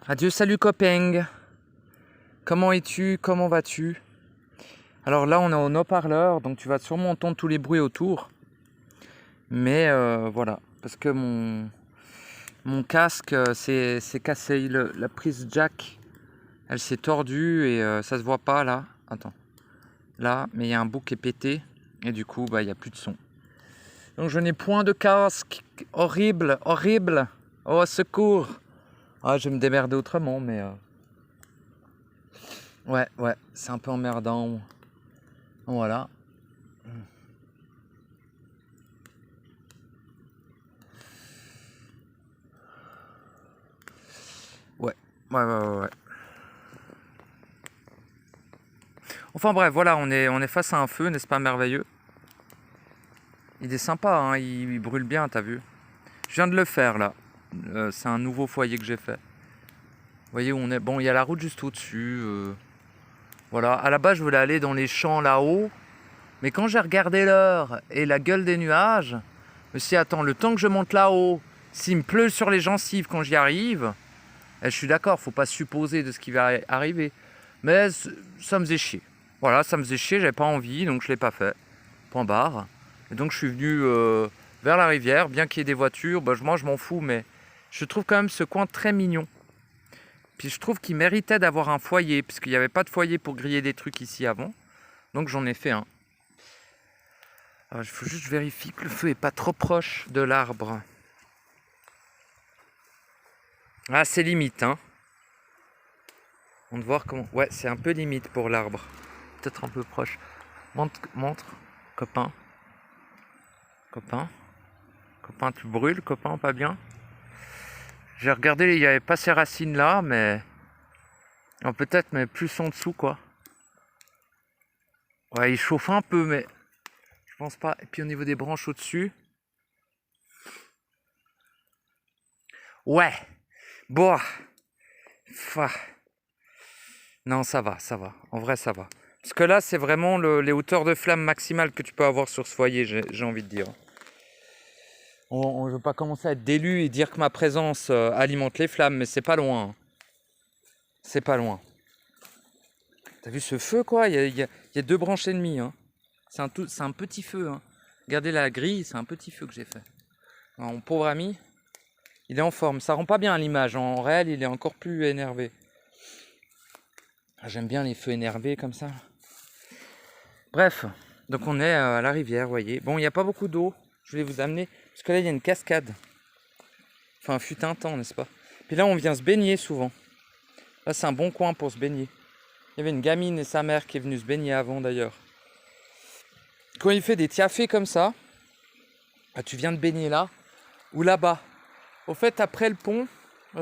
Adieu, salut copain. Comment es-tu? Comment vas-tu? Alors là, on est en haut-parleur, donc tu vas sûrement entendre tous les bruits autour. Mais voilà, parce que mon casque s'est cassé. La prise jack, elle s'est tordue et ça se voit pas là. Attends. Là, mais il y a un bout qui est pété. Et du coup, il n'y a plus de son. Donc je n'ai point de casque. Horrible, horrible. Oh, secours. Ah, je vais me démerder autrement, mais... Ouais, c'est un peu emmerdant. Voilà. Ouais. Enfin bref, voilà, on est face à un feu, n'est-ce pas merveilleux? Il est sympa, hein, il brûle bien, t'as vu? Je viens de le faire, là. C'est un nouveau foyer que j'ai fait. Vous voyez où on est? Bon, il y a la route juste au-dessus. Voilà, à la base, je voulais aller dans les champs là-haut. Mais quand j'ai regardé l'heure et la gueule des nuages, je me suis dit, attends, le temps que je monte là-haut, s'il me pleut sur les gencives quand j'y arrive, je suis d'accord, faut pas supposer de ce qui va arriver. Mais ça me faisait chier. Voilà, ça me faisait chier, j'avais pas envie, donc je l'ai pas fait. Point barre. Et donc je suis venu vers la rivière, bien qu'il y ait des voitures, moi je m'en fous, mais je trouve quand même ce coin très mignon. Puis je trouve qu'il méritait d'avoir un foyer, puisqu'il n'y avait pas de foyer pour griller des trucs ici avant. Donc j'en ai fait un. Alors il faut juste vérifier que le feu est pas trop proche de l'arbre. Ah, c'est limite, hein. On va voir comment... Ouais, c'est un peu limite pour l'arbre. Peut-être un peu proche. Montre, copain. Copain, tu brûles, copain, pas bien? J'ai regardé, il n'y avait pas ces racines là, mais... Alors, peut-être, mais plus en dessous, quoi. Ouais, il chauffe un peu, mais... Je pense pas. Et puis au niveau des branches au-dessus... Ouais. Bon. Non, ça va. En vrai, ça va. Parce que là, c'est vraiment les hauteurs de flamme maximales que tu peux avoir sur ce foyer, j'ai envie de dire. On ne veut pas commencer à être d'élu et dire que ma présence alimente les flammes, mais c'est pas loin. Hein. C'est pas loin. T'as vu ce feu, quoi? Il y a deux branches et demie. Hein. C'est un petit feu. Hein. Regardez la grille, c'est un petit feu que j'ai fait. Alors, mon pauvre ami, il est en forme. Ça rend pas bien l'image. En réel, il est encore plus énervé. Ah, j'aime bien les feux énervés comme ça. Bref, donc on est à la rivière, vous voyez. Bon, il n'y a pas beaucoup d'eau. Je voulais vous amener, parce que là, il y a une cascade. Enfin, fut un temps, n'est-ce pas? Puis là, on vient se baigner souvent. Là, c'est un bon coin pour se baigner. Il y avait une gamine et sa mère qui est venue se baigner avant, d'ailleurs. Quand il fait des tiafés comme ça, tu viens de baigner là ou là-bas. Au fait, après le pont,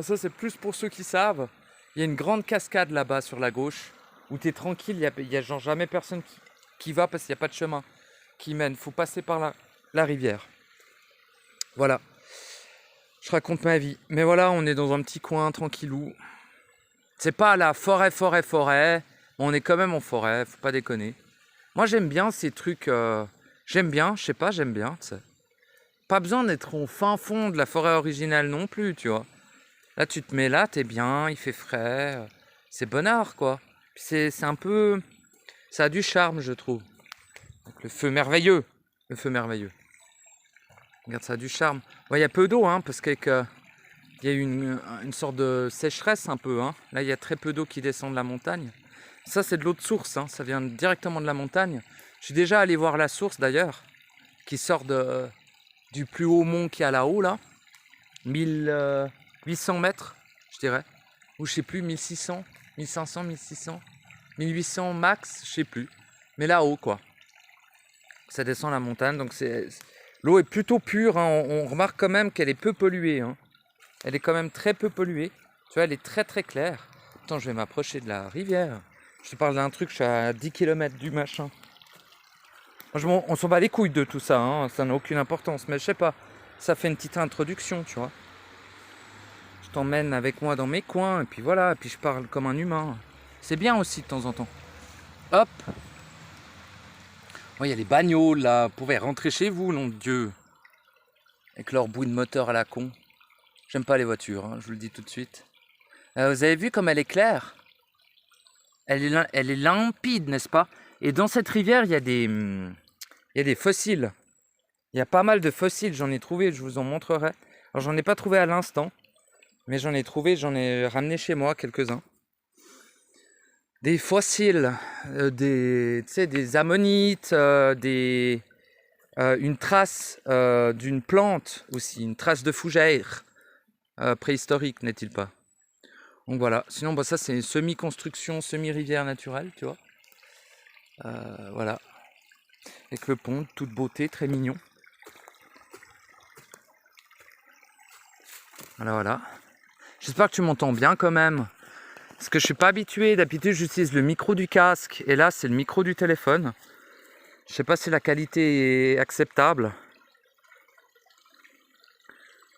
ça c'est plus pour ceux qui savent, il y a une grande cascade là-bas sur la gauche, où tu es tranquille, il y a genre jamais personne qui va parce qu'il n'y a pas de chemin qui mène. Faut passer par la rivière. Voilà. Je raconte ma vie. Mais voilà, on est dans un petit coin tranquillou. C'est pas la forêt, mais on est quand même en forêt, faut pas déconner. Moi j'aime bien ces trucs, j'aime bien, t'sais. Pas besoin d'être au fin fond de la forêt originale non plus, tu vois. Là tu te mets là, t'es bien, il fait frais, c'est bonnard quoi. Puis c'est un peu, ça a du charme je trouve. Donc, le feu merveilleux. Regarde, ça a du charme. Il y a peu d'eau, hein, parce qu'il y a eu une sorte de sécheresse un peu. Hein. Là, il y a très peu d'eau qui descend de la montagne. Ça, c'est de l'eau de source. Hein. Ça vient directement de la montagne. Je suis déjà allé voir la source, d'ailleurs, qui sort du plus haut mont qu'il y a là-haut, là. 1800 mètres, je dirais. Ou je sais plus, 1600, 1500, 1600, 1800 max, je sais plus. Mais là-haut, quoi. Ça descend la montagne, donc l'eau est plutôt pure. Hein. On remarque quand même qu'elle est peu polluée. Hein. Elle est quand même très peu polluée. Tu vois, elle est très très claire. Attends, je vais m'approcher de la rivière. Je te parle d'un truc, je suis à 10 km du machin. Franchement, on s'en bat les couilles de tout ça. Hein. Ça n'a aucune importance. Mais je sais pas, ça fait une petite introduction, tu vois. Je t'emmène avec moi dans mes coins. Et puis voilà, et puis je parle comme un humain. C'est bien aussi de temps en temps. Hop. Il y a les bagnoles là. Vous pouvez rentrer chez vous, nom de Dieu. Avec leur bruit de moteur à la con. J'aime pas les voitures, hein, je vous le dis tout de suite. Vous avez vu comme elle est claire? Elle est limpide, n'est-ce pas? Et dans cette rivière, il y a des fossiles. Il y a pas mal de fossiles, j'en ai trouvé, je vous en montrerai. Alors j'en ai pas trouvé à l'instant, mais j'en ai ramené chez moi quelques-uns. Des fossiles, tu sais, des ammonites, une trace d'une plante aussi, une trace de fougère préhistorique, n'est-il pas? Donc voilà, sinon bah, ça c'est une semi-construction, semi-rivière naturelle, tu vois. Voilà, avec le pont, toute beauté, très mignon. Voilà. J'espère que tu m'entends bien quand même. Parce que je suis pas habitué, d'habitude j'utilise le micro du casque et là c'est le micro du téléphone. Je sais pas si la qualité est acceptable.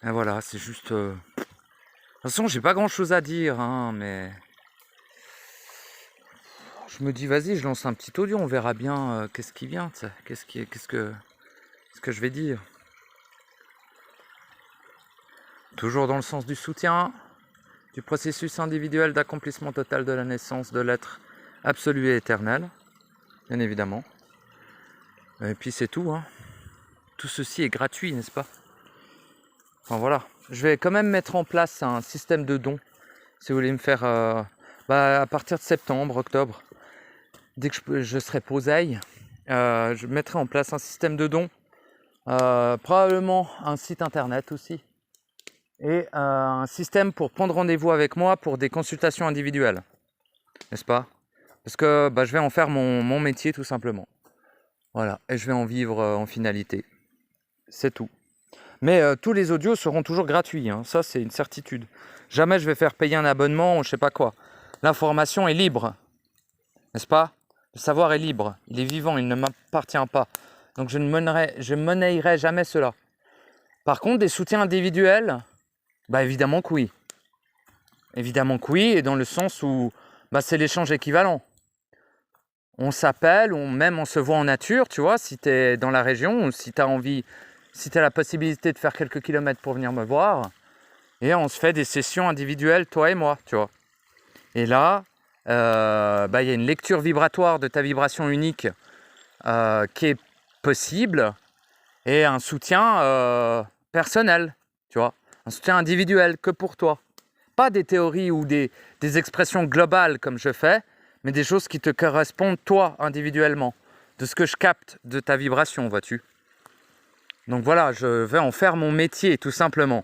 Et voilà, c'est juste... De toute façon j'ai pas grand chose à dire, hein, mais... Je me dis vas-y, je lance un petit audio, on verra bien qu'est-ce qui vient, qu'est-ce que je vais dire. Toujours dans le sens du soutien, du processus individuel d'accomplissement total de la naissance de l'être absolu et éternel, bien évidemment. Et puis c'est tout, hein. Tout ceci est gratuit, n'est-ce pas? Enfin voilà, je vais quand même mettre en place un système de dons, si vous voulez me faire, à partir de septembre, octobre, dès que je serai posaille, je mettrai en place un système de dons, probablement un site internet aussi, et un système pour prendre rendez-vous avec moi pour des consultations individuelles, n'est-ce pas? Parce que je vais en faire mon métier tout simplement. Voilà, et je vais en vivre en finalité. C'est tout. Mais tous les audios seront toujours gratuits, hein. Ça c'est une certitude. Jamais je vais faire payer un abonnement ou je sais pas quoi. L'information est libre, n'est-ce pas? Le savoir est libre, il est vivant, il ne m'appartient pas. Donc je ne monnayerai jamais cela. Par contre, des soutiens individuels, évidemment que oui. Évidemment que oui, et dans le sens où c'est l'échange équivalent. On s'appelle, ou même on se voit en nature, tu vois, si tu es dans la région, ou si tu as envie, si tu as la possibilité de faire quelques kilomètres pour venir me voir, et on se fait des sessions individuelles, toi et moi, tu vois. Et là, il y a une lecture vibratoire de ta vibration unique qui est possible, et un soutien personnel, tu vois, un soutien individuel que pour toi. Pas des théories ou des expressions globales comme je fais, mais des choses qui te correspondent toi individuellement, de ce que je capte de ta vibration, vois-tu. Donc voilà, je vais en faire mon métier tout simplement.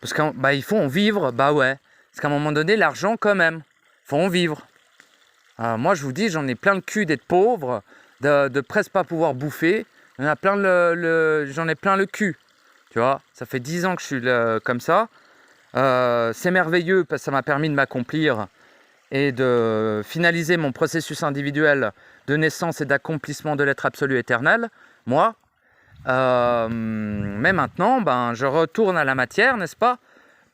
Parce qu'il faut en vivre, ouais. Parce qu'à un moment donné, l'argent quand même, il faut en vivre. Moi je vous dis, j'en ai plein le cul d'être pauvre, de presque pas pouvoir bouffer. J'en ai plein le cul, tu vois. Ça fait 10 ans que je suis comme ça. C'est merveilleux parce que ça m'a permis de m'accomplir et de finaliser mon processus individuel de naissance et d'accomplissement de l'être absolu éternel, moi. Mais maintenant, je retourne à la matière, n'est-ce pas,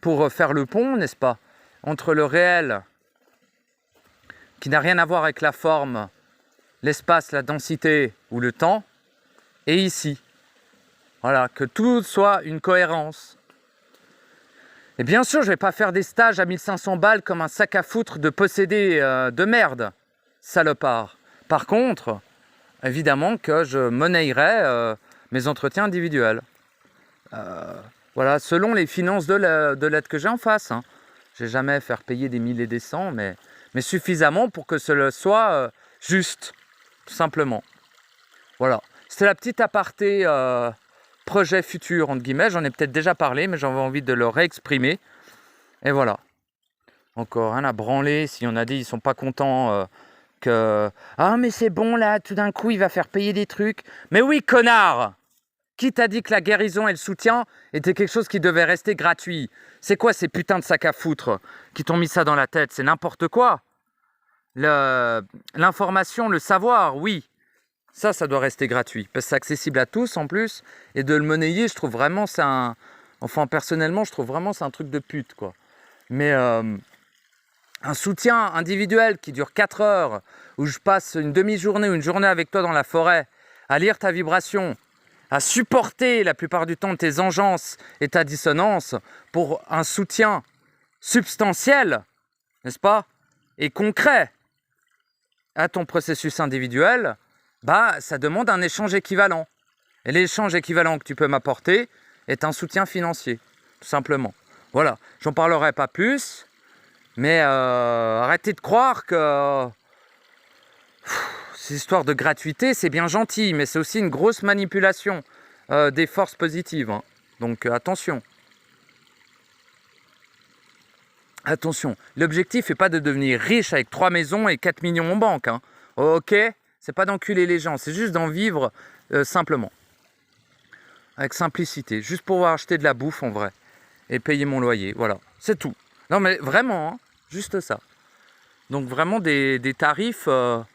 pour faire le pont, n'est-ce pas, entre le réel, qui n'a rien à voir avec la forme, l'espace, la densité ou le temps, et ici. Voilà, que tout soit une cohérence. Et bien sûr, je ne vais pas faire des stages à 1500 balles comme un sac à foutre de possédé de merde, salopard. Par contre, évidemment que je monnayerai mes entretiens individuels. Voilà, selon les finances de l'aide que j'ai en face. Hein. Je ne vais jamais faire payer des 1000 et des 100, mais suffisamment pour que ce soit juste, tout simplement. Voilà, c'était la petite aparté projet futur, entre guillemets. J'en ai peut-être déjà parlé, mais j'avais envie de le réexprimer. Et voilà. Encore rien à branler. S'il y en a des, ils sont pas contents que... Ah, mais c'est bon, là, tout d'un coup, il va faire payer des trucs. Mais oui, connard! Qui t'a dit que la guérison et le soutien étaient quelque chose qui devait rester gratuit? C'est quoi ces putains de sacs à foutre qui t'ont mis ça dans la tête? C'est n'importe quoi. L'information, le savoir, oui. Ça doit rester gratuit. Parce que c'est accessible à tous en plus. Et de le monnayer, je trouve vraiment c'est un... Enfin, personnellement, je trouve vraiment c'est un truc de pute, quoi. Mais un soutien individuel qui dure 4 heures, où je passe une demi-journée ou une journée avec toi dans la forêt, à lire ta vibration, à supporter la plupart du temps tes engeances et ta dissonance pour un soutien substantiel, n'est-ce pas, et concret à ton processus individuel, bah, ça demande un échange équivalent. Et l'échange équivalent que tu peux m'apporter est un soutien financier, tout simplement. Voilà, j'en parlerai pas plus, mais arrêtez de croire que ces histoires de gratuité, c'est bien gentil, mais c'est aussi une grosse manipulation des forces positives. Hein. Donc attention. Attention, l'objectif n'est pas de devenir riche avec 3 maisons et 4 millions en banque. Hein. Ok, c'est pas d'enculer les gens, c'est juste d'en vivre simplement. Avec simplicité, juste pour pouvoir acheter de la bouffe en vrai. Et payer mon loyer, voilà, c'est tout. Non mais vraiment, hein, juste ça. Donc vraiment des tarifs tout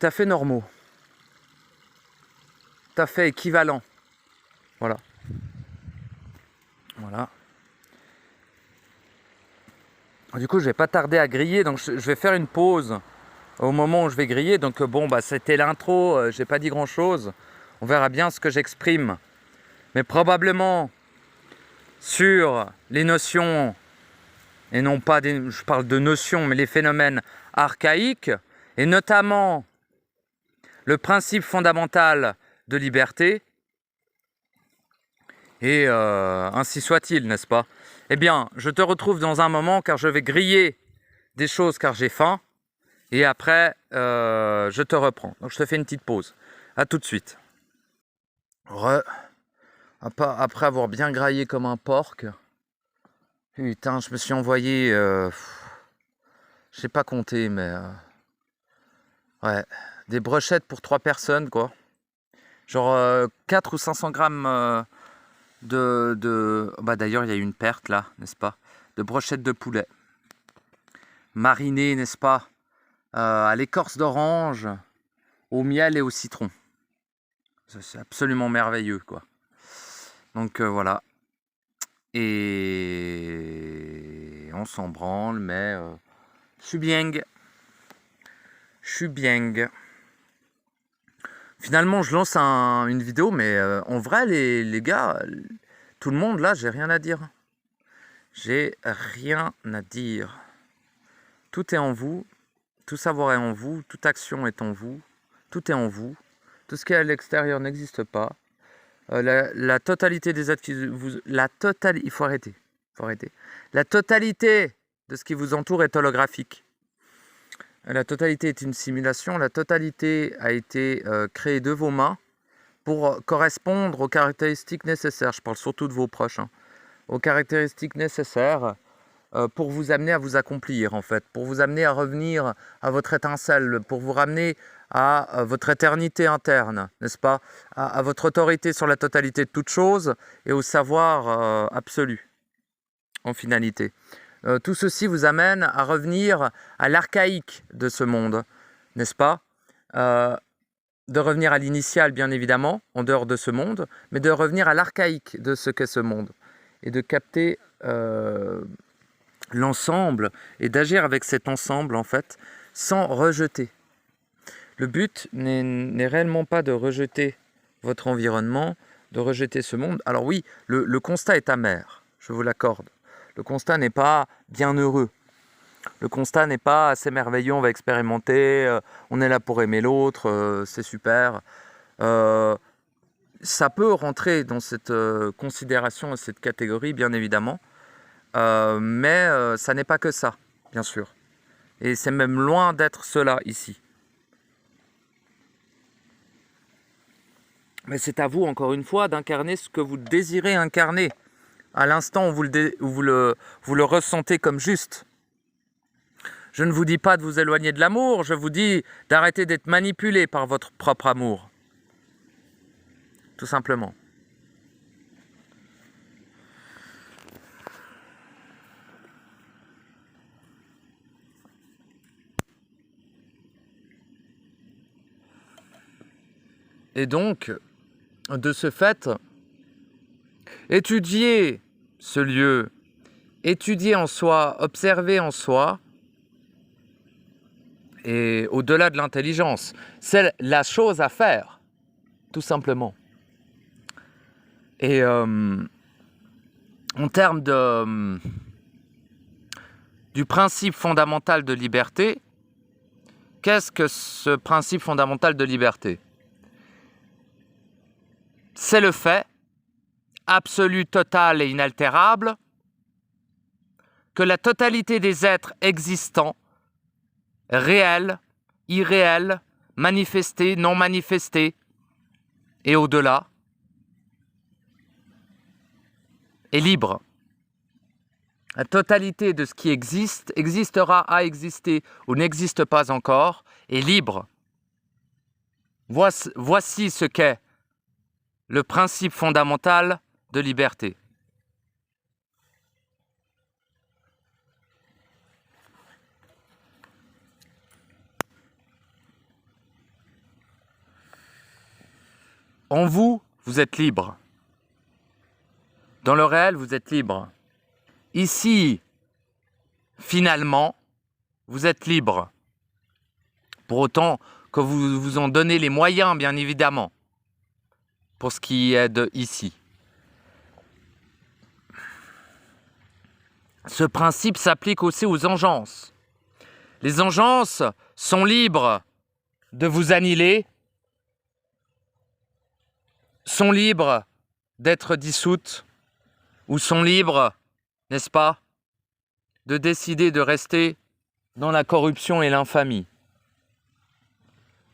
à fait normaux. Tout à fait équivalents. Voilà. Voilà. Du coup, je vais pas tarder à griller, donc je vais faire une pause au moment où je vais griller. Donc bon, bah c'était l'intro, j'ai pas dit grand chose. On verra bien ce que j'exprime. Mais probablement sur les notions, et non pas je parle de notions, mais les phénomènes archaïques, et notamment le principe fondamental de liberté, et ainsi soit-il, n'est-ce pas? Eh bien, je te retrouve dans un moment car je vais griller des choses car j'ai faim, et après, je te reprends. Donc je te fais une petite pause. À tout de suite. Après avoir bien graillé comme un porc, putain, je me suis envoyé, je sais pas compter, mais ouais, des brochettes pour 3 personnes, quoi. Genre 4 ou 500 grammes bah d'ailleurs, il y a eu une perte là, n'est-ce pas? De brochettes de poulet. Marinées, n'est-ce pas? À l'écorce d'orange, au miel et au citron. C'est absolument merveilleux, quoi. Donc voilà. Et on s'en branle, mais je suis bien. Je suis bien. Finalement, je lance une vidéo, mais en vrai, les gars, tout le monde là, j'ai rien à dire. J'ai rien à dire. Tout est en vous, tout savoir est en vous, toute action est en vous, tout est en vous. Tout ce qui est à l'extérieur n'existe pas. La totalité des êtres qui vous... il faut arrêter. La totalité de ce qui vous entoure est holographique. La totalité est une simulation. La totalité a été créée de vos mains pour correspondre aux caractéristiques nécessaires. Je parle surtout de vos proches. Hein, aux caractéristiques nécessaires pour vous amener à vous accomplir, en fait. Pour vous amener à revenir à votre étincelle. Pour vous ramener à votre éternité interne, n'est-ce pas, à votre autorité sur la totalité de toutes choses et au savoir absolu, en finalité. Tout ceci vous amène à revenir à l'archaïque de ce monde, n'est-ce pas, de revenir à l'initial, bien évidemment, en dehors de ce monde, mais de revenir à l'archaïque de ce qu'est ce monde, et de capter l'ensemble, et d'agir avec cet ensemble, en fait, sans rejeter. Le but n'est réellement pas de rejeter votre environnement, de rejeter ce monde. Alors oui, le constat est amer, je vous l'accorde. Le constat n'est pas bien heureux. Le constat n'est pas assez merveilleux, on va expérimenter, on est là pour aimer l'autre, c'est super. Ça peut rentrer dans cette considération, cette catégorie, bien évidemment. Mais ça n'est pas que ça, bien sûr. Et c'est même loin d'être cela ici. Mais c'est à vous, encore une fois, d'incarner ce que vous désirez incarner, à l'instant où vous le ressentez comme juste. Je ne vous dis pas de vous éloigner de l'amour, je vous dis d'arrêter d'être manipulé par votre propre amour. Tout simplement. Et donc, de ce fait, étudier ce lieu, étudier en soi, observer en soi, et au-delà de l'intelligence, c'est la chose à faire, tout simplement. Et en termes du principe fondamental de liberté. Qu'est-ce que ce principe fondamental de liberté? C'est le fait, absolu, total et inaltérable, que la totalité des êtres existants, réels, irréels, manifestés, non manifestés, et au-delà, est libre. La totalité de ce qui existe, existera, a existé ou n'existe pas encore, est libre. Voici ce qu'est le principe fondamental de liberté. En vous, vous êtes libre. Dans le réel, vous êtes libre. Ici, finalement, vous êtes libre. Pour autant que vous vous en donnez les moyens, bien évidemment, pour ce qui est de ici. Ce principe s'applique aussi aux engeances. Les engeances sont libres de vous annihiler, sont libres d'être dissoutes, ou sont libres, n'est-ce pas, de décider de rester dans la corruption et l'infamie.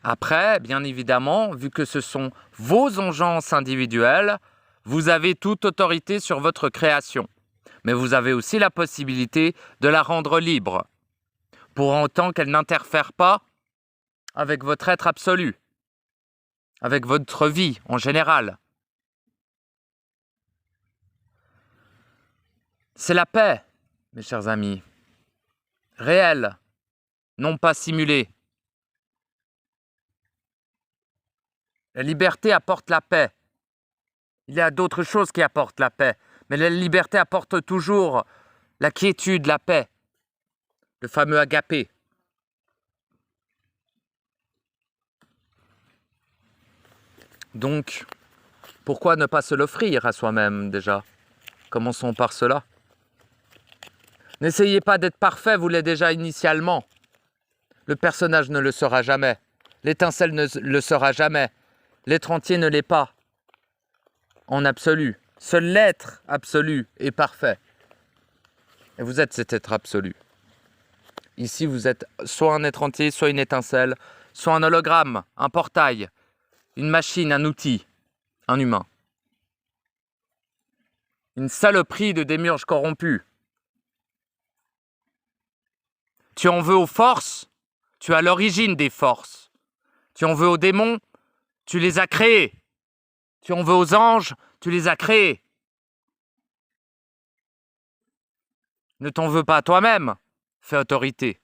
Après, bien évidemment, vu que ce sont vos engeances individuelles, vous avez toute autorité sur votre création. Mais vous avez aussi la possibilité de la rendre libre, pour autant qu'elle n'interfère pas avec votre être absolu, avec votre vie en général. C'est la paix, mes chers amis, réelle, non pas simulée. La liberté apporte la paix. Il y a d'autres choses qui apportent la paix, mais la liberté apporte toujours la quiétude, la paix, le fameux agapé. Donc, pourquoi ne pas se l'offrir à soi-même déjà? Commençons par cela. N'essayez pas d'être parfait, vous l'êtes déjà initialement. Le personnage ne le sera jamais. L'étincelle ne le sera jamais. L'être entier ne l'est pas. En absolu. Seul l'être absolu est parfait. Et vous êtes cet être absolu. Ici, vous êtes soit un être entier, soit une étincelle, soit un hologramme, un portail, une machine, un outil, un humain. Une saloperie de démiurge corrompu. Tu en veux aux forces, tu as l'origine des forces. Tu en veux aux démons, tu les as créés. Tu en veux aux anges, tu les as créés. Ne t'en veux pas à toi-même, fais autorité.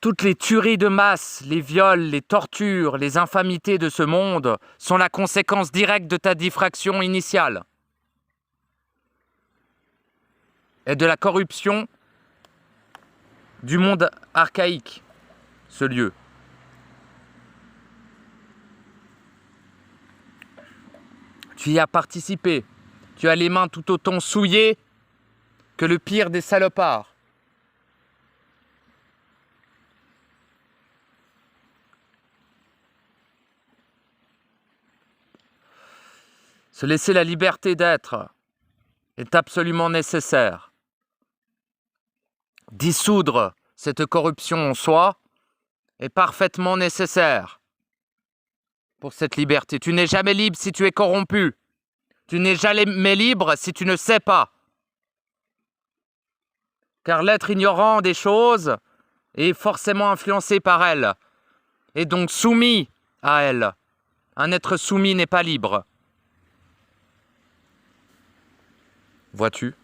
Toutes les tueries de masse, les viols, les tortures, les infamités de ce monde sont la conséquence directe de ta diffraction initiale et de la corruption du monde archaïque, ce lieu. Tu y as participé. Tu as les mains tout autant souillées que le pire des salopards. Se laisser la liberté d'être est absolument nécessaire. Dissoudre cette corruption en soi est parfaitement nécessaire pour cette liberté. Tu n'es jamais libre si tu es corrompu. Tu n'es jamais libre si tu ne sais pas. Car l'être ignorant des choses est forcément influencé par elles, et donc soumis à elles. Un être soumis n'est pas libre. Vois-tu ?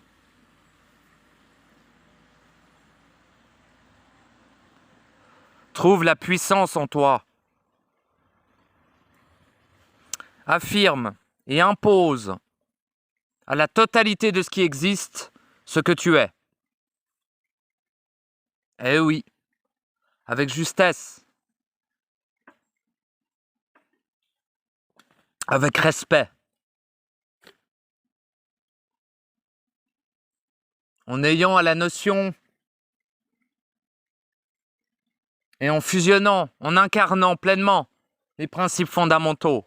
Trouve la puissance en toi. Affirme et impose à la totalité de ce qui existe ce que tu es. Eh oui, avec justesse. avec respect, en ayant à la notion et en fusionnant, en incarnant pleinement les principes fondamentaux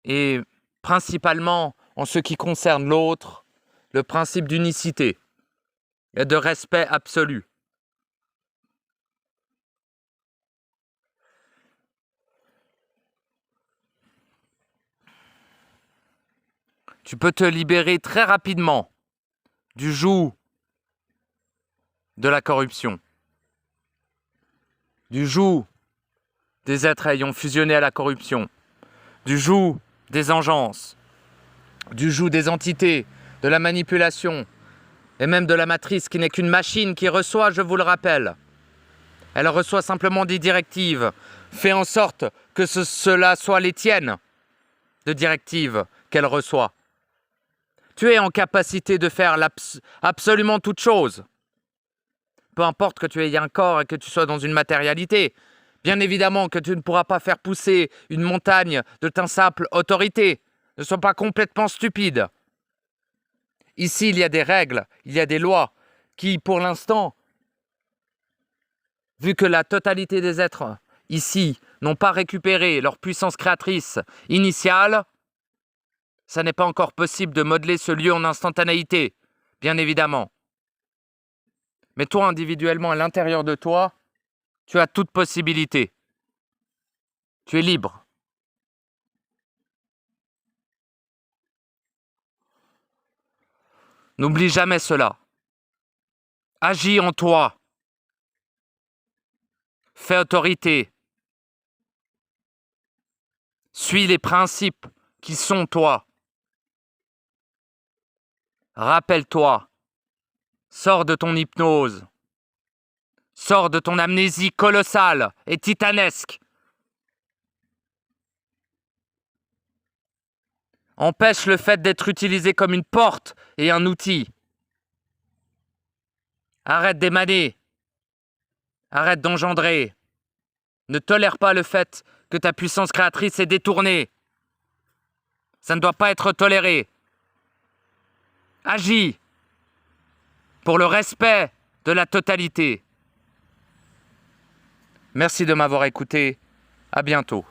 et principalement en ce qui concerne l'autre, le principe d'unicité et de respect absolu. Tu peux te libérer très rapidement du joug de la corruption, du joug des êtres ayant fusionné à la corruption, du joug des engences, du joug des entités, de la manipulation et même de la matrice qui n'est qu'une machine qui reçoit, je vous le rappelle. Elle reçoit simplement des directives. Fais en sorte que cela soit les tiennes de directives qu'elle reçoit. Tu es en capacité de faire absolument toute chose. Peu importe que tu aies un corps et que tu sois dans une matérialité. Bien évidemment que tu ne pourras pas faire pousser une montagne de ta simple autorité. Ne sois pas complètement stupide. Ici, il y a des règles, il y a des lois qui, pour l'instant, vu que la totalité des êtres ici n'ont pas récupéré leur puissance créatrice initiale, ça n'est pas encore possible de modeler ce lieu en instantanéité, bien évidemment. Mais toi, individuellement, à l'intérieur de toi, tu as toute possibilité. Tu es libre. N'oublie jamais cela. Agis en toi. Fais autorité. Suis les principes qui sont toi. Rappelle-toi. Sors de ton hypnose. Sors de ton amnésie colossale et titanesque. Empêche le fait d'être utilisé comme une porte et un outil. Arrête d'émaner. Arrête d'engendrer. Ne tolère pas le fait que ta puissance créatrice est détournée. Ça ne doit pas être toléré. Agis pour le respect de la totalité. Merci de m'avoir écouté. À bientôt.